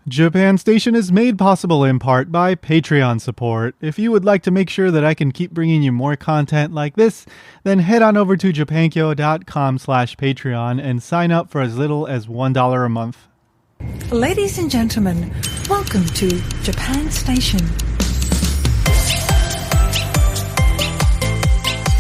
Japan Station is made possible in part by Patreon support. If you would like to make sure that I can keep bringing you more content like this, then head on over to japankyo.com/Patreon and sign up for as little as $1 a month. Ladies and gentlemen, welcome to Japan Station.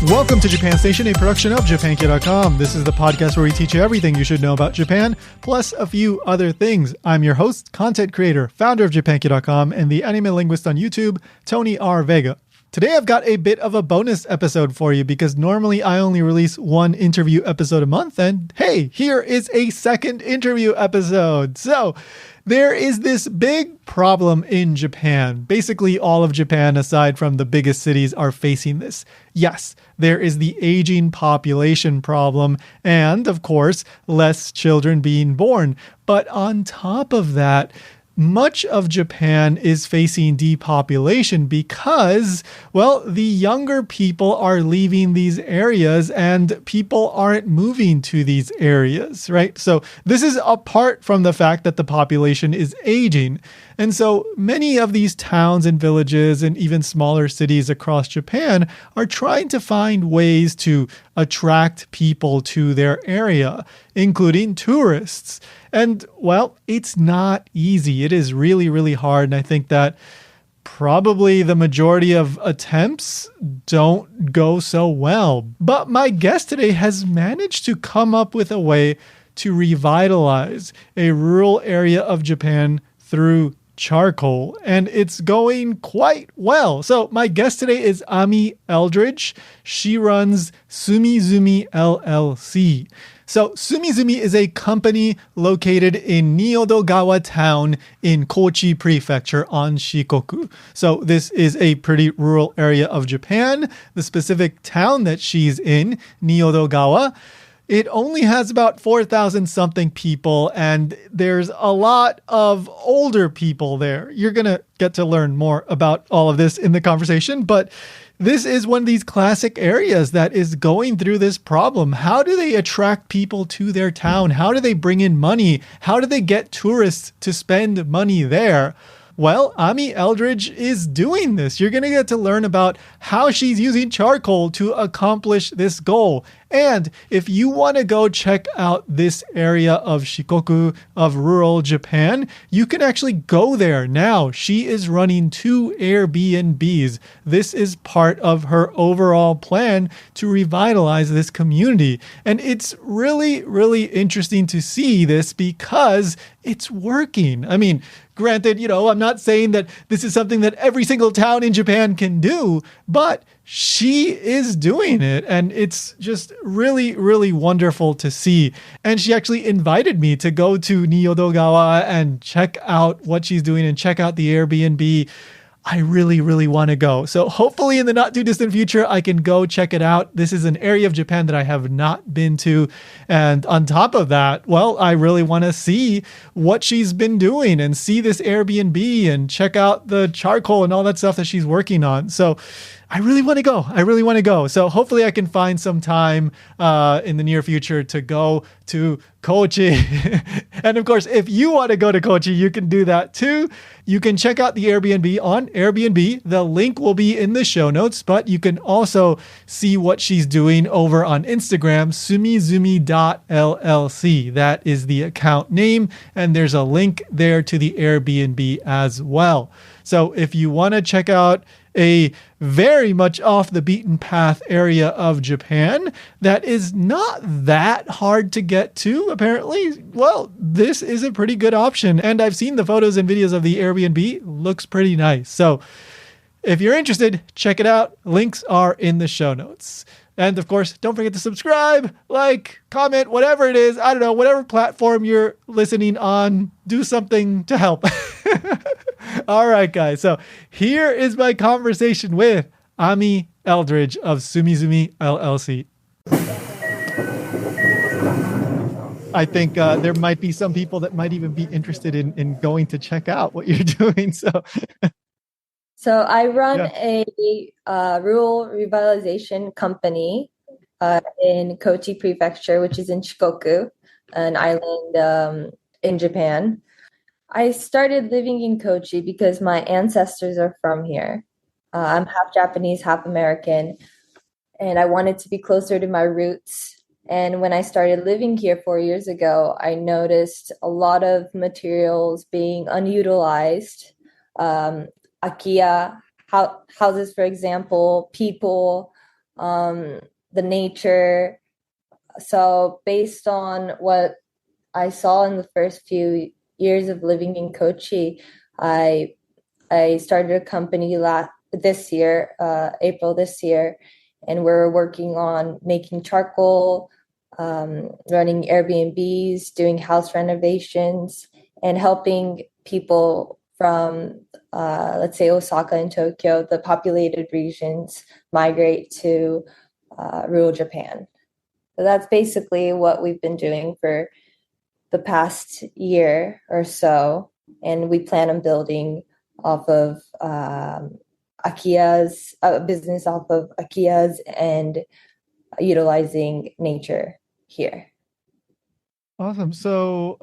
Welcome to Japan Station, a production of japankyo.com. This is the podcast where we teach you everything you should know about Japan, plus a few other things. I'm your host, content creator, founder of japankyo.com, and the anime linguist on YouTube, Tony R. Vega. Today I've got a bit of a bonus episode for you because normally I only release one interview episode a month, and hey, here is a second interview episode. So there is this big problem in Japan. Basically, all of Japan, aside from the biggest cities, are facing this. Yes, there is the aging population problem and, of course, less children being born. But on top of that, much of Japan is facing depopulation because, well, the younger people are leaving these areas and people aren't moving to these areas, right? So this is apart from the fact that the population is aging. And so many of these towns and villages and even smaller cities across Japan are trying to find ways to attract people to their area, including tourists. And, well, it's not easy. It is really, really hard. And I think that probably the majority of attempts don't go so well. But my guest today has managed to come up with a way to revitalize a rural area of Japan through charcoal, and it's going quite well. So my guest today is Ami Eldridge. She runs Sumizumi LLC. So Sumizumi is a company located in Niodogawa town in Kochi Prefecture on Shikoku. So this is a pretty rural area of Japan. The specific town that she's in, Niodogawa, it only has about 4,000 something people, and there's a lot of older people there. You're going to get to learn more about all of this in the conversation, but this is one of these classic areas that is going through this problem. How do they attract people to their town? How do they bring in money? How do they get tourists to spend money there? Well, Ami Eldridge is doing this. You're going to get to learn about how she's using charcoal to accomplish this goal. And if you want to go check out this area of Shikoku, of rural Japan, you can actually go there now. She is running 2 Airbnbs. This is part of her overall plan to revitalize this community. And it's really, really interesting to see this because it's working. I mean, granted, I'm not saying that this is something that every single town in Japan can do, but she is doing it, and it's just really, really wonderful to see. And she actually invited me to go to Niodogawa and check out what she's doing and check out the Airbnb. I really, really want to go. So hopefully in the not too distant future, I can go check it out. This is an area of Japan that I have not been to. And on top of that, well, I really want to see what she's been doing and see this Airbnb and check out the charcoal and all that stuff that she's working on. So I really want to go. I really want to go. So hopefully I can find some time in the near future to go to Kochi. And of course, if you want to go to Kochi, you can do that too. You can check out the Airbnb on Airbnb. The link will be in the show notes, but you can also see what she's doing over on Instagram, sumizumi.llc. That is the account name, and there's a link there to the Airbnb as well. So if you want to check out a very much off the beaten path area of Japan that is not that hard to get to, apparently, well, this is a pretty good option. And I've seen the photos and videos of the Airbnb. Looks pretty nice. So if you're interested, check it out. Links are in the show notes. And of course, don't forget to subscribe, like, comment, whatever it is. I don't know, whatever platform you're listening on, do something to help. All right, guys. So here is my conversation with Ami Eldridge of Sumizumi LLC. I think there might be some people that might even be interested in going to check out what you're doing. So I run a rural revitalization company in Kochi Prefecture, which is in Shikoku, an island in Japan. I started living in Kochi because my ancestors are from here. I'm half Japanese, half American, and I wanted to be closer to my roots. And when I started living here 4 years ago, I noticed a lot of materials being unutilized. Um, Akia, houses, for example, people, um, the nature. So, based on what I saw in the first few years of living in Kochi, I I started a company this year, April this year, and we're working on making charcoal, running Airbnbs, doing house renovations, and helping people from, let's say, Osaka and Tokyo, the populated regions, migrate to rural Japan. So that's basically what we've been doing for the past year or so, and we plan on building off of Akia's business off of Akia's and utilizing nature here. Awesome. So,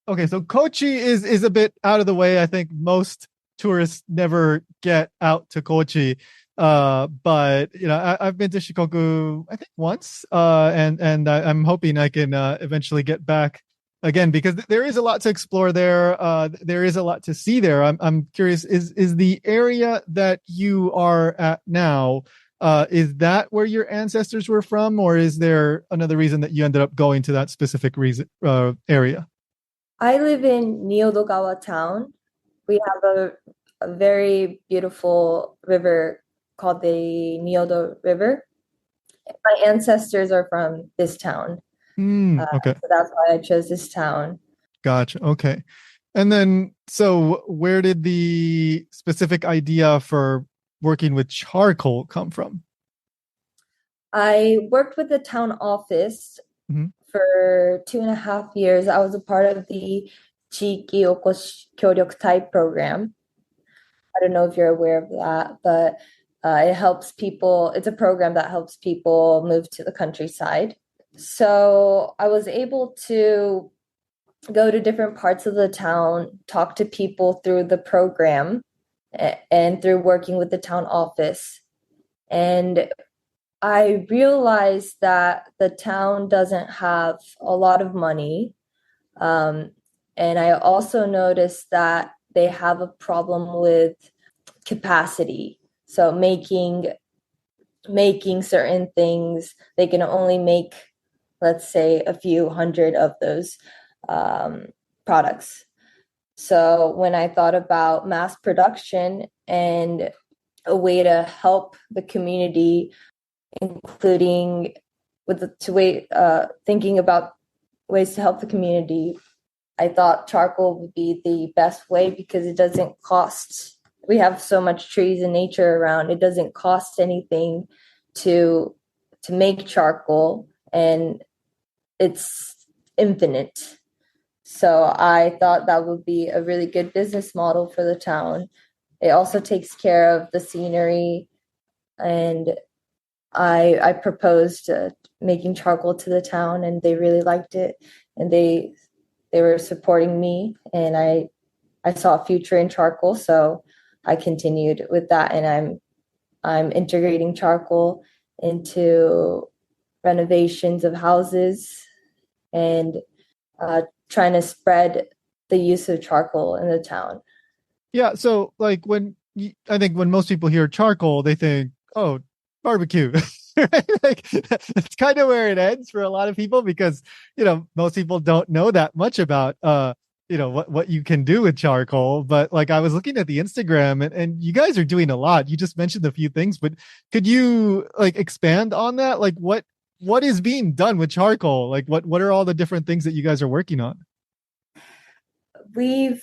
okay, so Kochi is a bit out of the way. I think most tourists never get out to Kochi. But I've been to Shikoku, I think once. I'm hoping I can eventually get back again because there is a lot to explore there. There is a lot to see there. I'm curious, is the area that you are at now, is that where your ancestors were from, or is there another reason that you ended up going to that specific area? I live in Niodogawa town. We have a very beautiful river called the Niodo River. My ancestors are from this town. Okay. So that's why I chose this town. Gotcha. Okay. And then, so where did the specific idea for working with charcoal come from? I worked with the town office Mhm. for 2.5 years. I was a part of the Chiki Okoshi Kyoryoku program. I don't know if you're aware of that, but it helps people. It's a program that helps people move to the countryside. So I was able to go to different parts of the town, talk to people through the program and through working with the town office. And I realized that the town doesn't have a lot of money. Um, and I also noticed that they have a problem with capacity. So making certain things, they can only make, let's say, a few hundred of those um, products. So when I thought about mass production and a way to help the community, including thinking about ways to help the community, I thought charcoal would be the best way because it doesn't cost. We have so much trees and nature around. It doesn't cost anything to make charcoal, and it's infinite. So I thought that would be a really good business model for the town. It also takes care of the scenery, and I proposed making charcoal to the town, and they really liked it, and they were supporting me, and I saw a future in charcoal, so I continued with that, and I'm integrating charcoal into renovations of houses and trying to spread the use of charcoal in the town. Yeah. So, like, I think when most people hear charcoal, they think, oh, barbecue. Right? Like, that's kind of where it ends for a lot of people because, most people don't know that much about, what you can do with charcoal. But like, I was looking at the Instagram and you guys are doing a lot. You just mentioned a few things, but could you like expand on that? Like, what is being done with charcoal? Like, what are all the different things that you guys are working on? We've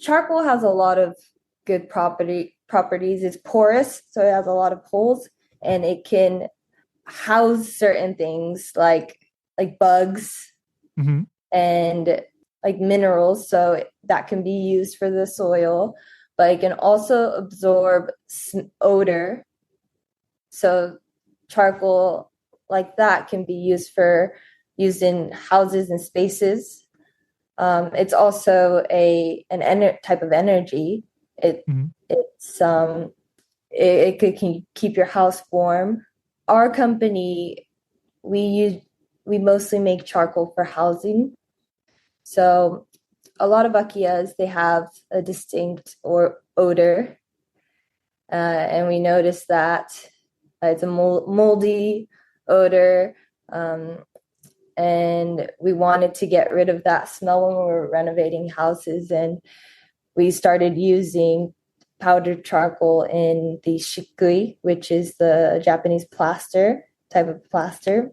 Charcoal has a lot of good properties. It's porous, so it has a lot of holes, and it can house certain things like bugs Mhm. and like minerals, so that can be used for the soil, but it can also absorb odor. So charcoal like that can be used in houses and spaces. It's also type of energy. It Hmm. it's it could keep your house warm. Our company, we use we mostly make charcoal for housing. So a lot of akiyas, they have a distinct or odor, and we noticed that it's a moldy odor, um, and we wanted to get rid of that smell when we were renovating houses, and we started using powdered charcoal in the shikui, which is the Japanese plaster type of plaster.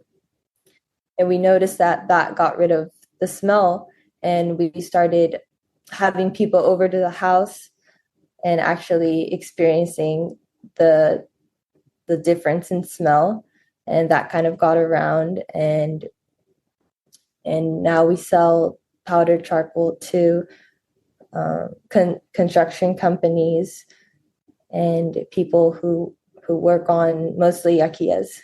And we noticed that that got rid of the smell, and we started having people over to the house and actually experiencing the the difference in smell, and that kind of got around, and now we sell powdered charcoal to construction companies and people who work on mostly yakiyas.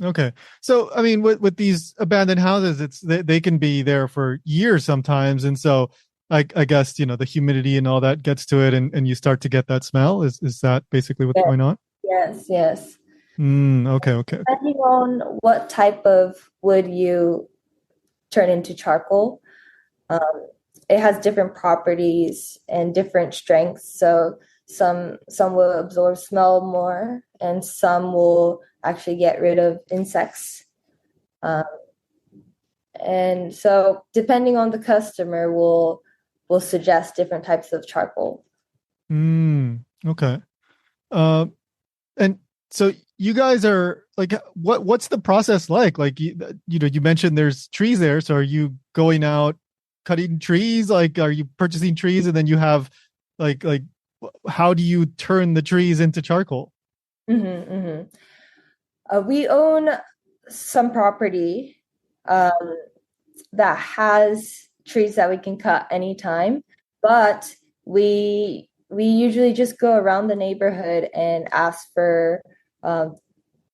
Okay. So, I mean, with these abandoned houses, they can be there for years sometimes, and so I guess the humidity and all that gets to it, and you start to get that smell. Is that basically what's Yes, going on? yes, yes. Okay. Okay. Okay. Depending on what type of wood you turn into charcoal, um, it has different properties and different strengths. So some will absorb smell more, and some will actually get rid of insects. Um, and so, depending on the customer, will suggest different types of charcoal. Okay. Uh, and so you guys are like, what's the process like? Like you mentioned there's trees there. So are you going out cutting trees? Like, are you purchasing trees and then you have like how do you turn the trees into charcoal? Mm-hmm, mm-hmm. We own some property um, that has trees that we can cut anytime, but we usually just go around the neighborhood and ask for um,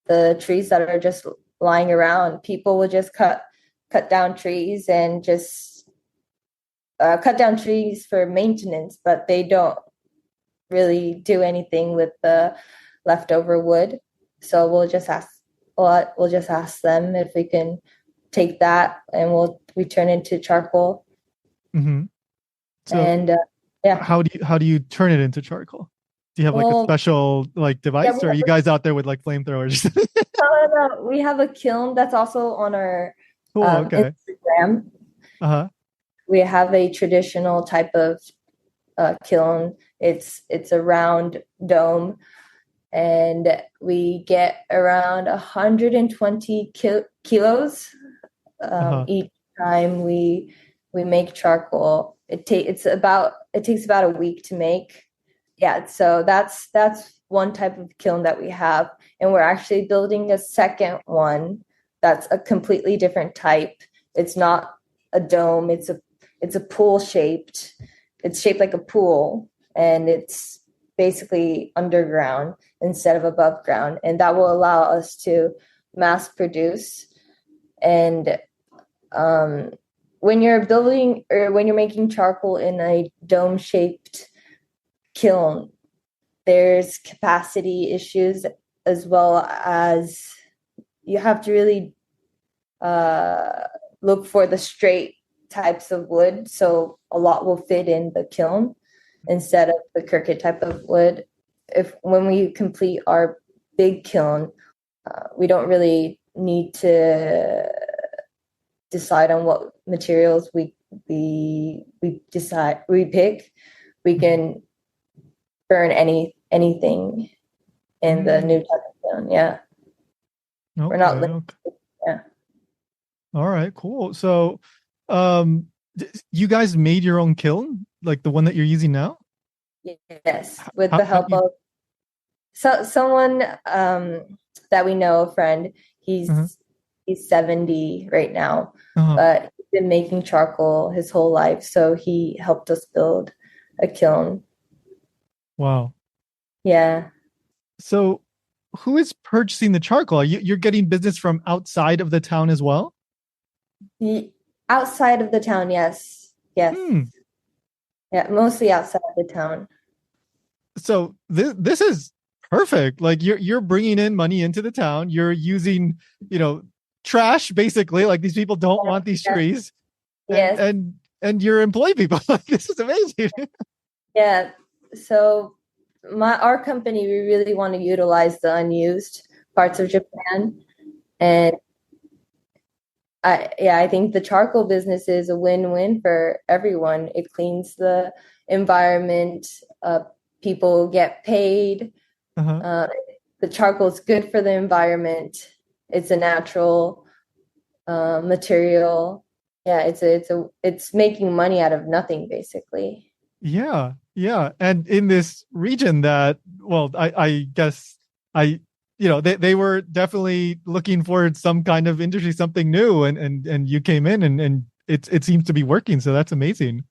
the trees that are just lying around. People will just cut down trees and just cut down trees for maintenance, but they don't really do anything with the leftover wood. So we'll just ask them if we can take that, and we turn into charcoal. Hmm. So And yeah, how do you turn it into charcoal? Do you have like a well, special like yeah, device, or are you guys out there with like flamethrowers? we have a kiln that's also on our Cool. Okay. Instagram. Uh-huh. We have a traditional type of kiln. It's a round dome, and we get around 120 kilos Uh-huh. each time we make charcoal. It takes about a week to make. Yeah, so that's one type of kiln that we have, and we're actually building a second one that's a completely different type. It's not a dome. It's a pool shaped. It's shaped like a pool, and it's basically underground instead of above ground, and that will allow us to mass produce. And um, when you're building or when you're making charcoal in a dome shaped kiln, there's capacity issues, as well as you have to really uh, look for the straight types of wood. So a lot will fit in the kiln instead of the crooked type of wood. If when we complete our big kiln, we don't really need to decide on what materials we pick. We can burn anything in the new Mm, type of kiln. Yeah, we're okay. not limited. Okay. Yeah. All right, cool. So, um, you guys made your own kiln, like the one that you're using now? Yes, with How the how do help you? of someone that we know, a friend. Uh-huh, He's 70 right now, uh-huh. but he's been making charcoal his whole life, so he helped us build a kiln. Wow. Yeah. So, who is purchasing the charcoal? You're getting business from outside of the town as well? Outside of the town, yes. Yes. Hmm. Yeah, mostly outside of the town. So this is perfect. Like you're bringing in money into the town. You're using, you know, trash basically. Like these people don't want these Yes. trees, and Yes. and and you're employ people. Like this is amazing. Yeah. So our company, we really want to utilize the unused parts of Japan. And I think the charcoal business is a win-win for everyone. It cleans the environment, people get paid. Uh-huh. Uh, the charcoal is good for the environment. It's a natural material. Yeah, it's making money out of nothing basically. Yeah, yeah. And in this region that, well, I guess I, they were definitely looking for some kind of industry, something new, and you came in and it seems to be working. So that's amazing.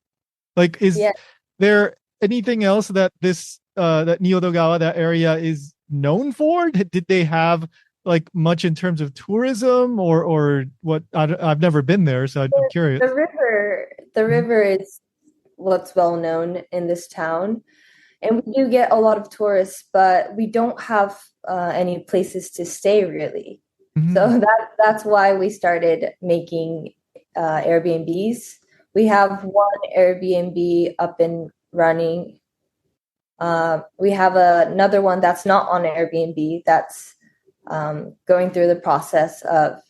Like, is Yeah. there anything else that that Nyodogawa, that area is known for? Did they have like much in terms of tourism or what? I've never been there, so I'm curious. The river is what's well known in this town. And we do get a lot of tourists, but we don't have any places to stay really. So Mm-hmm. that's why we started making Airbnbs. We have one Airbnb up and running. We have another one that's not on Airbnb that's going through the process of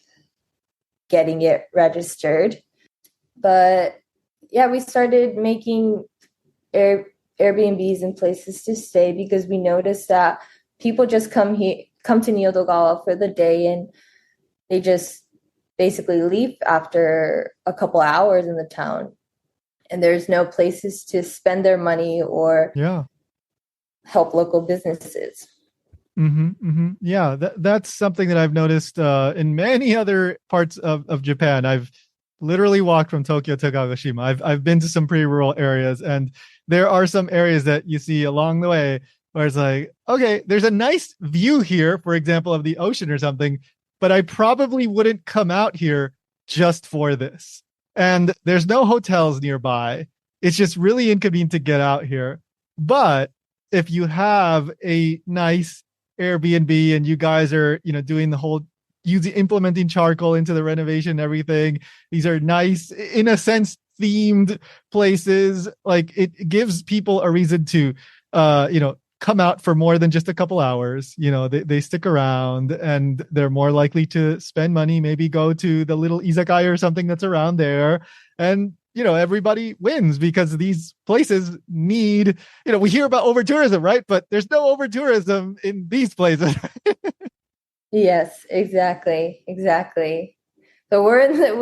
getting it registered. But yeah, we started making Airbnbs and places to stay because we noticed that people just come to Nyodogawa for the day and they just basically leave after a couple hours in the town. And there's no places to spend their money or Yeah. help local businesses. Mm-hmm, mm-hmm. Yeah, that's something that I've noticed in many other parts of Japan. I've literally walked from Tokyo to Kagoshima. I've been to some pretty rural areas, and there are some areas that you see along the way where it's like, okay, there's a nice view here, for example, of the ocean or something, but I probably wouldn't come out here just for this. And there's no hotels nearby. It's just really inconvenient to get out here. But if you have a nice Airbnb and you guys are, doing the whole using implementing charcoal into the renovation and everything, these are nice, in a sense, themed places. Like it gives people a reason to come out for more than just a couple hours. They stick around and they're more likely to spend money, maybe go to the little izakaya or something that's around there. And everybody wins because these places need, we hear about over tourism, right? But there's no over tourism in these places. Yes, exactly, exactly. So we're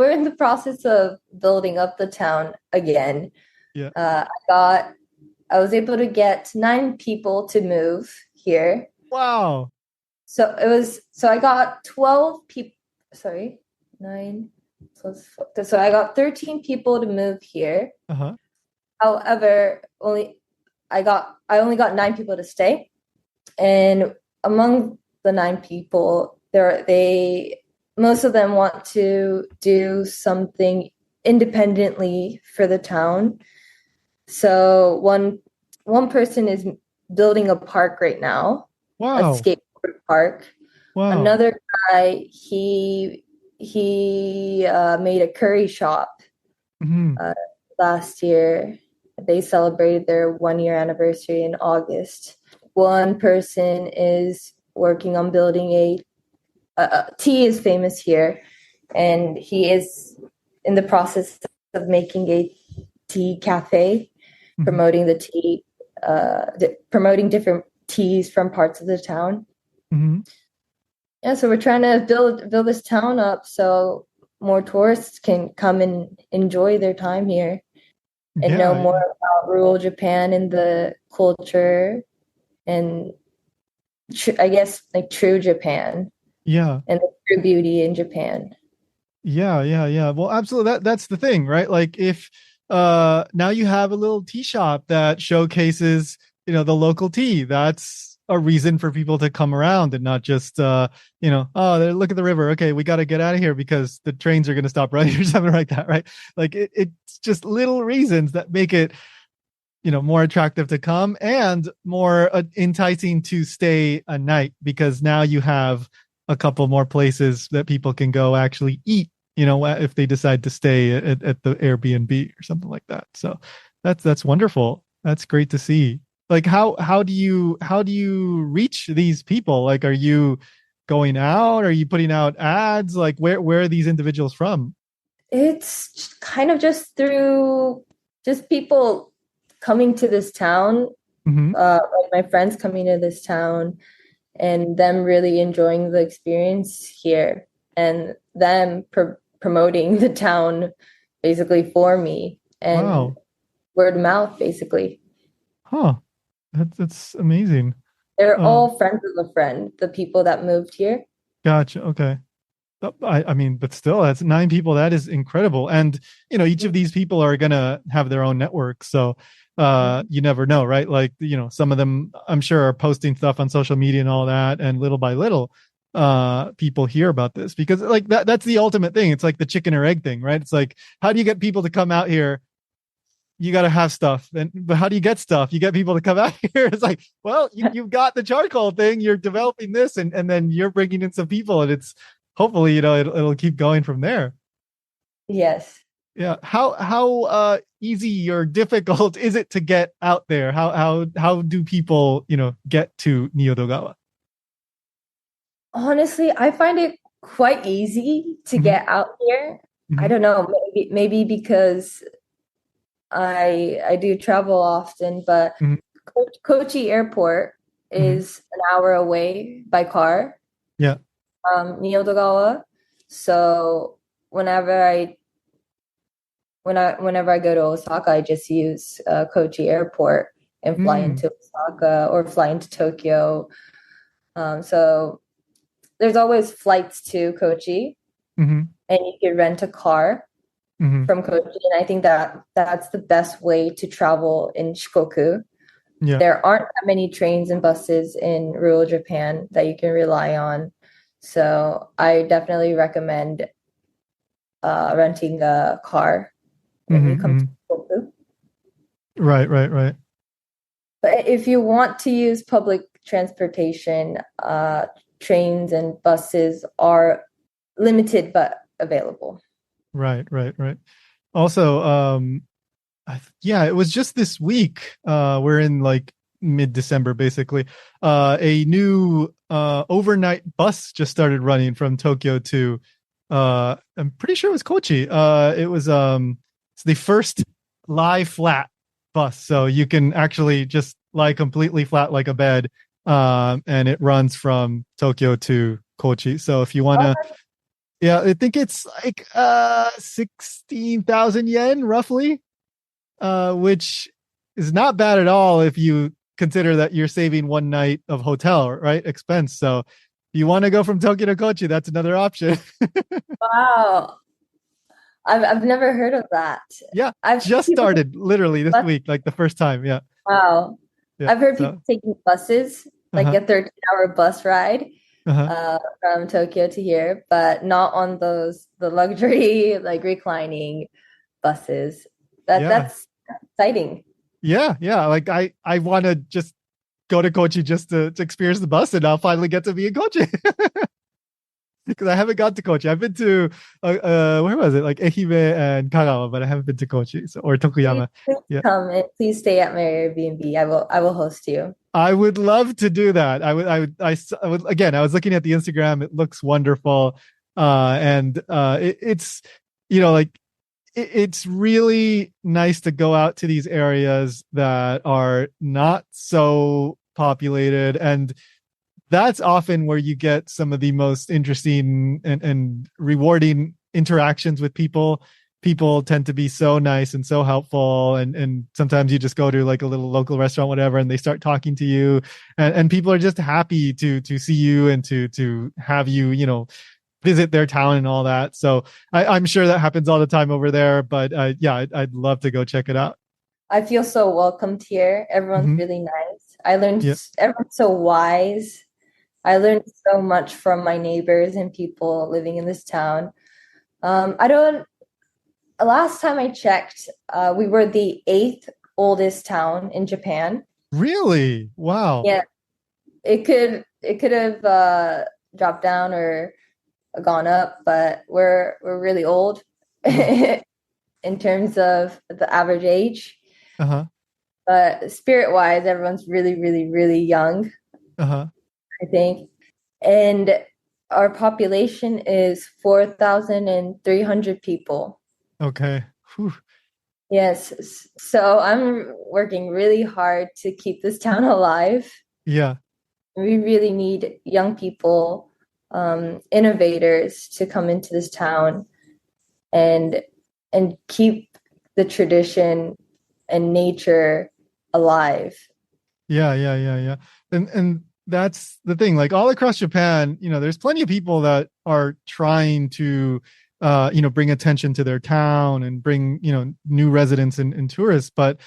in the process of building up the town again. Yeah. I was able to get 9 people to move here. Wow. So I got 12 people. Sorry, nine. So I got 13 people to move here. Uh-huh. However, I only got 9 people to stay, and among the 9 people, most of them want to do something independently for the town. So one person is building a park right now, a Wow. skateboard park. Wow. Another guy, he made a curry shop Mm-hmm. last year. They celebrated their 1 year anniversary in August. One person is working on building tea is famous here, and he is in the process of making a tea cafe, Mm-hmm. promoting the tea, promoting different teas from parts of the town. Mm-hmm. Yeah, so we're trying to build this town up so more tourists can come and enjoy their time here and know Yeah. more about rural Japan and the culture and I guess like true Japan Yeah. and the true beauty in Japan. Yeah, yeah, yeah. Well, absolutely. That's the thing, right? Like if now you have a little tea shop that showcases, the local tea. That's a reason for people to come around and not just oh, look at the river. Okay, we got to get out of here because the trains are going to stop running or something like that, right? Like it's just little reasons that make it more attractive to come and more enticing to stay a night, because now you have a couple more places that people can go actually eat, if they decide to stay at the Airbnb or something like that. So that's wonderful. That's great to see. Like how do you reach these people? Like, are you going out? Are you putting out ads? Like where are these individuals from? It's kind of just through just people coming to this town, Mm-hmm. like my friends coming to this town and them really enjoying the experience here and them promoting the town basically for me and Wow. word of mouth basically. Huh. That's amazing. They're Um, all friends of a friend, the people that moved here. gotcha. Okay. I mean, but still, that's 9 people. That is incredible. And, each of these people are going to have their own network. So, you never know, right? Like, some of them I'm sure are posting stuff on social media and all that. And little by little, people hear about this because like that's the ultimate thing. It's like the chicken or egg thing, right? It's like, how do you get people to come out here? You got to have stuff. But how do you get stuff? You get people to come out here. It's like, well, you've got the charcoal thing, you're developing this, and then you're bringing in some people, and it's hopefully, it'll keep going from there. Yes. Yeah. How easy or difficult is it to get out there? How do people, get to Niyodogawa? Honestly, I find it quite easy to Mm-hmm. get out here. I Mm-hmm. don't know, maybe because I do travel often, but Mm-hmm. Kochi Airport Mm-hmm. is an hour away by car Yeah. from Niyodogawa. So whenever I go to Osaka, I just use Kochi Airport and fly Mm. into Osaka or fly into Tokyo. So there's always flights to Kochi, Mm-hmm. and you can rent a car Mm-hmm. from Kochi. And I think that that's the best way to travel in Shikoku. Yeah. There aren't that many trains and buses in rural Japan that you can rely on. So I definitely recommend renting a car when you Mm-hmm. come to Mm-hmm. Shikoku. Right. Right. Right. But if you want to use public transportation, trains and buses are limited but available. Right. Right. Right. Also, yeah, it was just this week. We're in like mid-December, basically. A new overnight bus just started running from Tokyo to I'm pretty sure it was Kochi. It was it's the first lie flat bus, so you can actually just lie completely flat like a bed, and it runs from Tokyo to Kochi. So if you want Oh, to, yeah, I think it's like 16,000 yen roughly, which is not bad at all if you consider that you're saving one night of hotel, right? Expense. So if you want to go from Tokyo to Kochi, that's another option. wow. I've never heard of that. Yeah, I've heard just people take started literally this bus. week, like the first time. Yeah, Wow. yeah. I've heard So, people taking buses, like uh-huh, a 13-hour bus ride uh-huh. from Tokyo to here, but not on the luxury like reclining buses. Yeah, That's exciting. yeah, yeah. Like I want to just go to Kochi just to experience the bus, and I'll finally get to be in Kochi. Because I haven't got to Kochi. I've been to where was it? Like Ehime and Kagawa, but I haven't been to Kochi, so, or Please, Tokuyama. please Yeah, come and please stay at my Airbnb. I will host you. I would love to do that. I would again. I was looking at the Instagram. It looks wonderful, and it's like it's really nice to go out to these areas that are not so populated, and that's often where you get some of the most interesting and rewarding interactions with people. People tend to be so nice and so helpful, and sometimes you just go to like a little local restaurant, whatever, and they start talking to you, and people are just happy to see you and to have you, visit their town and all that. So I'm sure that happens all the time over there, but yeah, I'd love to go check it out. I feel so welcomed here. Everyone's Hmm. really nice. I learned Yeah. everyone's so wise. I learned so much from my neighbors and people living in this town. I don't. Last time I checked, we were the eighth oldest town in Japan. Really? Wow. Yeah, it could have dropped down or gone up, but we're really old Uh-huh. in terms of the average age. Uh-huh. But spirit wise, everyone's really, really, really young, Uh-huh. I think. And our population is 4,300 people. Okay. Whew. Yes. So I'm working really hard to keep this town alive. Yeah. We really need young people, innovators to come into this town and keep the tradition and nature alive. Yeah, yeah, yeah, yeah. And that's the thing. Like all across Japan, there's plenty of people that are trying to bring attention to their town and bring, new residents and tourists, but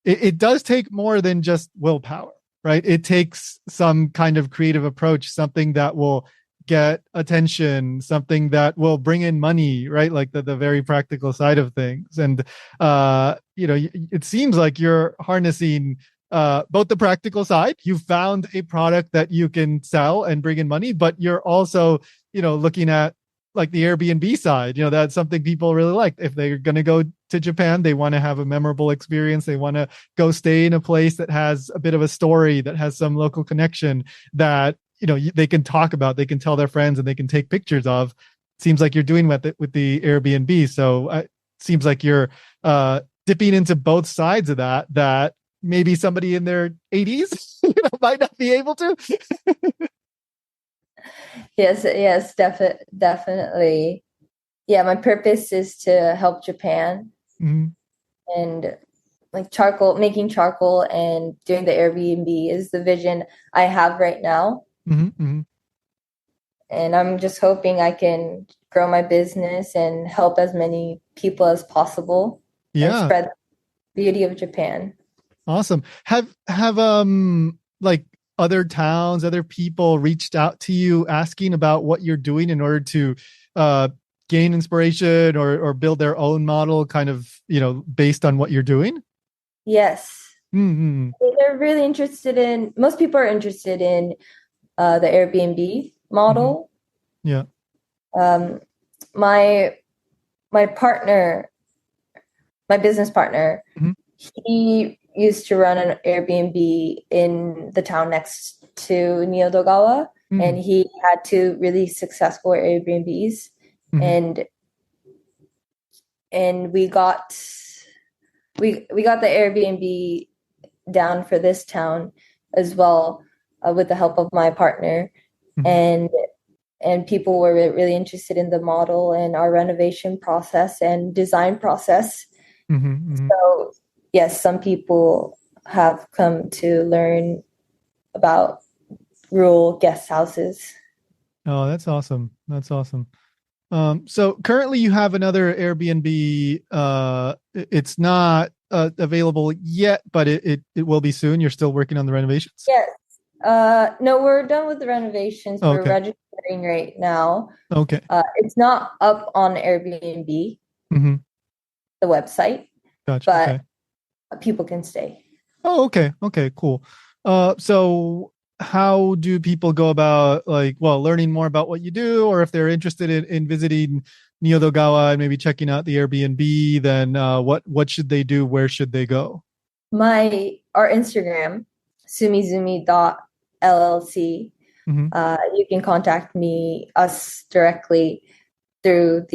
it does take more than just willpower, right? It takes some kind of creative approach, something that will get attention, something that will bring in money, right? Like the very practical side of things. And it seems like you're harnessing both the practical side. You found a product that you can sell and bring in money, but you're also, looking at like the Airbnb side. That's something people really like. If they're going to go to Japan, they want to have a memorable experience. They want to go stay in a place that has a bit of a story, that has some local connection that, they can talk about, they can tell their friends, and they can take pictures of. Seems like you're doing with the Airbnb. So it seems like you're dipping into both sides of that maybe somebody in their 80s might not be able to. Yes, definitely. Yeah, my purpose is to help Japan Mhm. and like making charcoal and doing the Airbnb is the vision I have right now. Mhm, mhm. And I'm just hoping I can grow my business and help as many people as possible and Yeah, spread the beauty of Japan. awesome. Have like other towns, other people reached out to you asking about what you're doing in order to uh gain inspiration or build their own model kind of, based on what you're doing? Yes. Mm-hmm. They're really interested in, most people are interested in the Airbnb Mm-hmm. model. Yeah. Um, my my partner, my business partner, Mm-hmm. he used to run an Airbnb in the town next to Nyodogawa, Mm-hmm. and he had two really successful Airbnbs, Mm-hmm. and we got we got the Airbnb down for this town as well, with the help of my partner, Mm-hmm. and people were really interested in the model and our renovation process and design process. Mm-hmm. Mm-hmm. So yes, some people have come to learn about rural guest houses. Oh, that's awesome. That's awesome. So currently you have another Airbnb. It's not available yet, but it will be soon. You're still working on the renovations? Yes. No, we're done with the renovations. Oh, We're okay. registering right now. Okay. It's not up on Airbnb, Mm-hmm. the website, Gotcha. but Okay. people can stay. Oh, okay. Okay, cool. So how do people go about learning more about what you do, or if they're interested in visiting Nyodogawa and maybe checking out the Airbnb, then what should they do? Where should they go? Our Instagram, sumizumi.llc. Mm-hmm. You can contact us directly through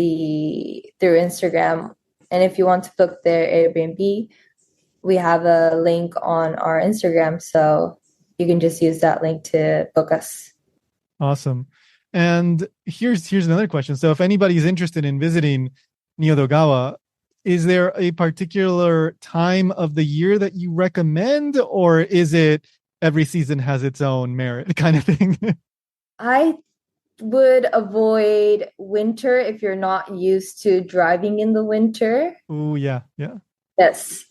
Instagram. And if you want to book their Airbnb, we have a link on our Instagram, so you can just use that link to book us. Awesome. And here's another question. So if anybody's interested in visiting Nyodogawa, is there a particular time of the year that you recommend, or is it every season has its own merit kind of thing? I would avoid winter if you're not used to driving in the winter. Oh, yeah, yeah. Yes.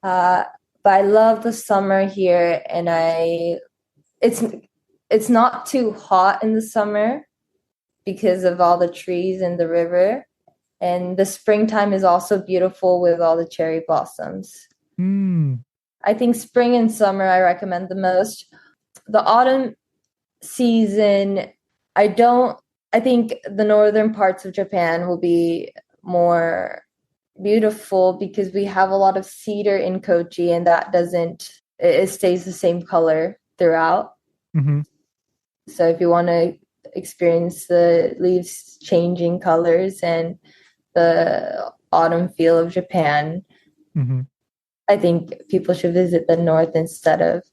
Uh, but I love the summer here, and it's it's not too hot in the summer because of all the trees and the river. And the springtime is also beautiful with all the cherry blossoms. Mm. I think spring and summer I recommend the most. The autumn season, I think the northern parts of Japan will be more beautiful because we have a lot of cedar in Kochi, and it stays the same color throughout. Mm-hmm. So if you want to experience the leaves changing colors and the autumn feel of Japan, Mm-hmm. I think people should visit the north instead of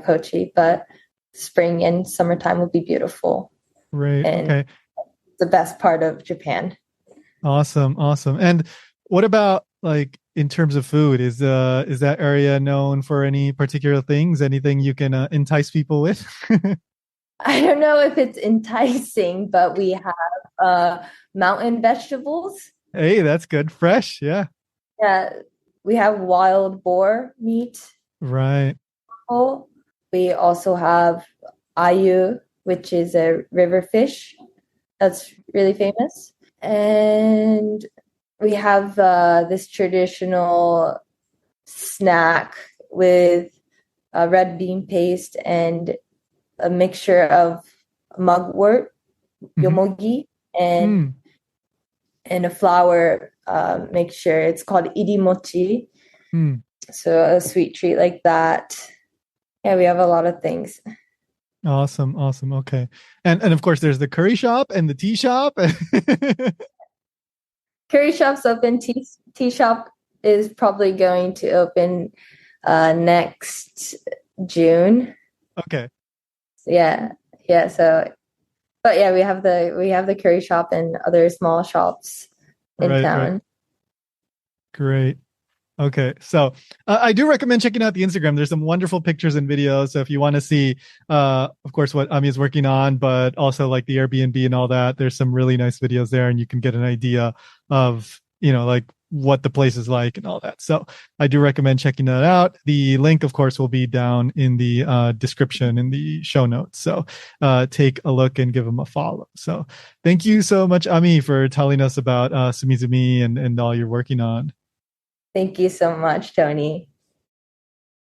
Kochi. But spring and summertime will be beautiful Right. and Okay. the best part of Japan. Awesome. Awesome. And what about like in terms of food? Is that area known for any particular things? Anything you can entice people with? I don't know if it's enticing, but we have mountain vegetables. Hey, that's good. Fresh. Yeah. Yeah, we have wild boar meat. Right. We also have ayu, which is a river fish that's really famous. And we have this traditional snack with red bean paste and a mixture of mugwort, Mm-hmm. yomogi, and Mm. a flour mixture. It's called irimochi. Mm. So a sweet treat like that. Yeah, we have a lot of things. Awesome. Awesome. Okay. And of course there's the curry shop and the tea shop. Curry shop's open. Tea shop is probably going to open next June. Okay. Yeah, yeah. So, but yeah, we have the curry shop and other small shops in Right, right. town. Great. Okay, so I do recommend checking out the Instagram. There's some wonderful pictures and videos. So if you want to see, of course, what Ami is working on, but also like the Airbnb and all that, there's some really nice videos there, and you can get an idea of, like what the place is like and all that. So I do recommend checking that out. The link, of course, will be down in the description in the show notes. So take a look and give them a follow. So thank you so much, Ami, for telling us about Sumizumi and all you're working on. Thank you so much, Tony.